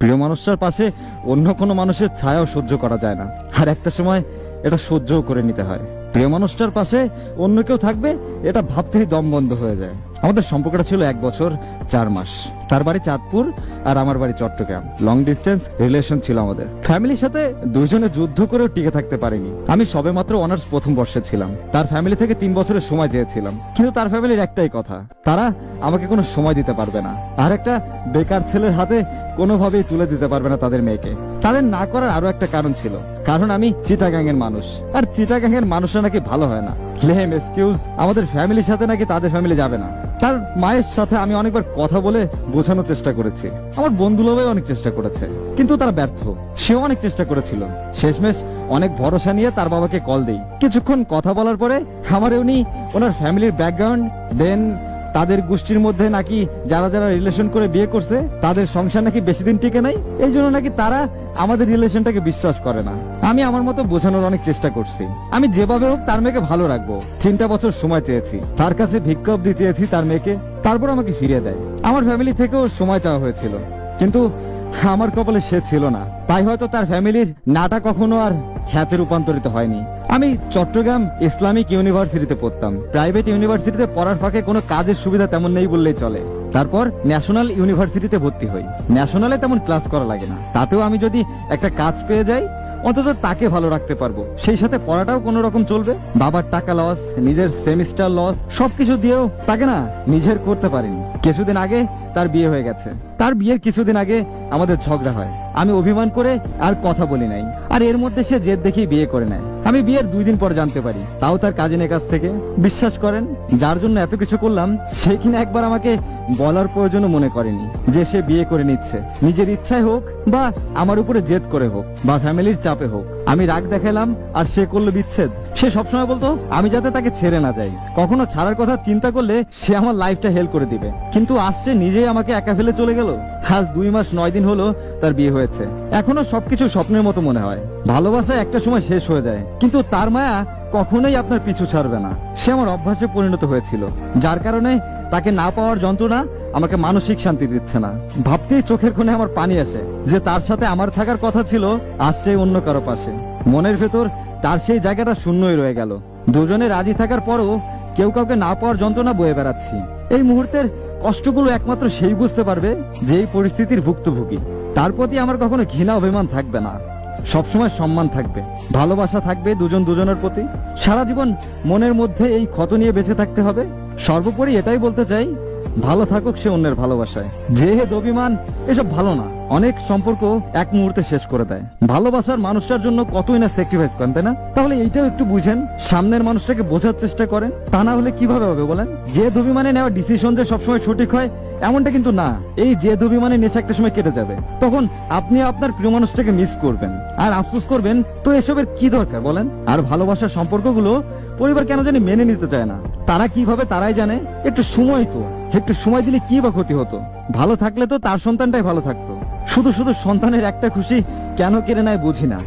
প্রিয় মানুষটার পাশে অন্য কোনো মানুষের ছায়াও সহ্য করা যায় না, আর একটা সময় এটা সহ্যও করে নিতে হয়। প্রিয় মানুষটার পাশে অন্য কেউ থাকবে এটা ভাবতেই দম বন্ধ হয়ে যায়। আমাদের সম্পর্কটা ছিল 1 বছর 4 মাস। তার বাড়ি চাঁদপুর আর আমার বাড়ি চট্টগ্রাম। লং ডিস্টেন্স রিলেশন ছিল আমাদের। ফ্যামিলির সাথে দুইজনে যুদ্ধ করেও টিকে থাকতে পারিনি। আমি সবেমাত্র অনার্স প্রথম বর্ষে ছিলাম। তার ফ্যামিলি থেকে 3 বছরের সময় চেয়েছিলাম, কিন্তু তার ফ্যামিলির একটাই কথা, তারা আমাকে কোনো সময় দিতে পারবে না, আর একটা বেকার ছেলের হাতে কোনোভাবেই তুলে দিতে পারবে না তাদের মেয়েকে। তাদের না করার আরো একটা কারণ ছিল, কারণ আমি চিটাগাং এর মানুষ, আর চিটাগাং এর মানুষরা নাকি ভালো হয় না। লেম এক্সকিউজ, আমাদের ফ্যামিলির সাথে নাকি তাদের ফ্যামিলি যাবে না। তার মায়ের সাথে আমি অনেকবার কথা বলে বোঝানোর চেষ্টা করেছি, আমার বন্ধুরাও অনেক চেষ্টা করেছে, কিন্তু তারা ব্যর্থ। সেও অনেক চেষ্টা করেছিল। শেষমেশ অনেক ভরসা নিয়ে তার বাবাকে কল দেই। কিছুক্ষণ কথা বলার পরে আমার উনি ওনার ফ্যামিলির ব্যাকগ্রাউন্ড, দেন তাদের গোষ্ঠীর মধ্যে নাকি যারা যারা রিলেশন করে বিয়ে করছে তাদের সংসার নাকি বেশি দিন টিকে নাই, এই জন্য নাকি তারা আমাদের রিলেশনটাকে বিশ্বাস করে না। আমি আমার মতো বোঝানোর অনেক চেষ্টা করছি, আমি যেভাবে হোক তার মেয়েকে ভালো রাখবো। 3টা বছর সময় চেয়েছি, তার কাছে ভিক্ষা অব্দি চেয়েছি তার মেয়েকে, তারপর আমাকে ফিরিয়ে দেয়। আমার ফ্যামিলি থেকেও সময় চাওয়া হয়েছিল, কিন্তু আমার কপালে সে ছিল না, তাই হয়তো তার ফ্যামিলির নাটা কখনো আর হ্যাতে রূপান্তরিত হয়নি। আমি চট্টগ্রাম ইসলামিক ইউনিভার্সিটিতে পড়তাম। প্রাইভেট ইউনিভার্সিটিতে পড়ার ফাঁকে কোনো কাজের সুবিধা তেমন নেই বললেই চলে। তারপর ন্যাশনাল ইউনিভার্সিটিতে ভর্তি হই। ন্যাশনালে তেমন ক্লাস করা লাগে না, তাতেও আমি যদি একটা কাজ পেয়ে যাই অন্তত তাকে ভালো রাখতে পারবো, সেই সাথে পড়াটাও কোনো রকম চলবে। বাবার টাকা লস, নিজের সেমিস্টার লস, সবকিছু দিয়েও তাকে না নিজের করতে পারিনি। কিছুদিন আগে তার বিয়ে হয়ে গেছে। তার বিয়ের কিছুদিন আগে আমাদের ঝগড়া হয়। আমি অভিমান করে আর কথা বলি নাই, আর এর মধ্যে সে জেদ দেখেই বিয়ে করে নেয়। আমি বিয়ের 2 দিন পর জানতে পারি, তাও তার কাজিনের কাছ থেকে। বিশ্বাস করেন, যার জন্য এত কিছু করলাম সে কিনা একবার আমাকে বলার প্রয়োজনও মনে করেনি যে সে বিয়ে করে নিচ্ছে। নিজের ইচ্ছায় হোক বা আমার উপরে জেদ করে হোক বা ফ্যামিলির চাপে হোক, আমি রাগ দেখালাম আর সে করলো বিচ্ছেদ। সে সবসময় বলতো আমি যাতে তাকে ছেড়ে না যাই, কখনো ছাড়ার কথা চিন্তা করলে সে আমার লাইফটা হেল্প করে দিবে, কিন্তু আজ সে নিজেই আমাকে একা ফেলে চলে গেল। আজ 2 মাস 9 দিন হলো তার বিয়ে হয়েছে। এখনো সবকিছু স্বপ্নের মতো মনে হয়। ভালোবাসা একটা সময় শেষ হয়ে যায়, কিন্তু তার মায়া কখনোই আপনার পিছু ছাড়বে না। সে আমার অভ্যাসে পরিণত হয়েছিল, যার কারণে তাকে না পাওয়ার যন্ত্রণা আমাকে মানসিক শান্তি দিচ্ছে না। ভাবতেই চোখের কোণে আমার পানি আসে যে তার সাথে আমার থাকার কথা ছিল, আজ সে অন্য কারো পাশে। মনের ভেতর তার সেই জায়গাটা শূন্যই রয়ে গেল। দুজনে রাজি থাকার পরও কেউ কাউকে না পাওয়ার যন্ত্রণা বয়ে বেড়াচ্ছি। এই মুহূর্তের কষ্টগুলো একমাত্র সেই বুঝতে পারবে যে এই পরিস্থিতির ভুক্তভোগী। তার প্রতি আমার কখনো ঘৃণা অভিমান থাকবে না, সবসময় সম্মান থাকবে, ভালোবাসা থাকবে দুজন দুজনের প্রতি। সারা জীবন মনের মধ্যে এই ক্ষত নিয়ে বেঁচে থাকতে হবে। সর্বোপরি এটাই বলতে চাই, ভালো থাকুক সে অন্যের ভালোবাসায়। জেদ অভিমান এসব ভালো না, অনেক সম্পর্ক এক মুহূর্তে শেষ করে দেয়। ভালোবাসার মানুষটার জন্য কতই না স্যাক্রিফাইস করেন, তাই না? তাহলে এইটাও একটু বুঝেন, সামনের মানুষটাকে বোঝার চেষ্টা করেন, তা না হলে কিভাবে হবে বলেন? জেদ অভিমানে নেওয়া ডিসিশন যে সবসময় সঠিক হয় এমনটা কিন্তু না। এই জেদ অভিমানে নেশা একটা সময় কেটে যাবে, তখন আপনি আপনার প্রিয় মানুষটাকে মিস করবেন আর আফসোস করবেন। তো এসবের কি দরকার বলেন? আর ভালোবাসার সম্পর্কগুলো পরিবার কেন জানি মেনে নিতে চায় না, তারা কিভাবে তারাই জানে। একটু সময় দিলে কি বা ক্ষতি হতো? ভালো থাকলে তো তার সন্তানটাই ভালো থাকতো। শুধু শুধু সন্তানের একটা খুশি কেন কেড়ে নেয় বুঝি না।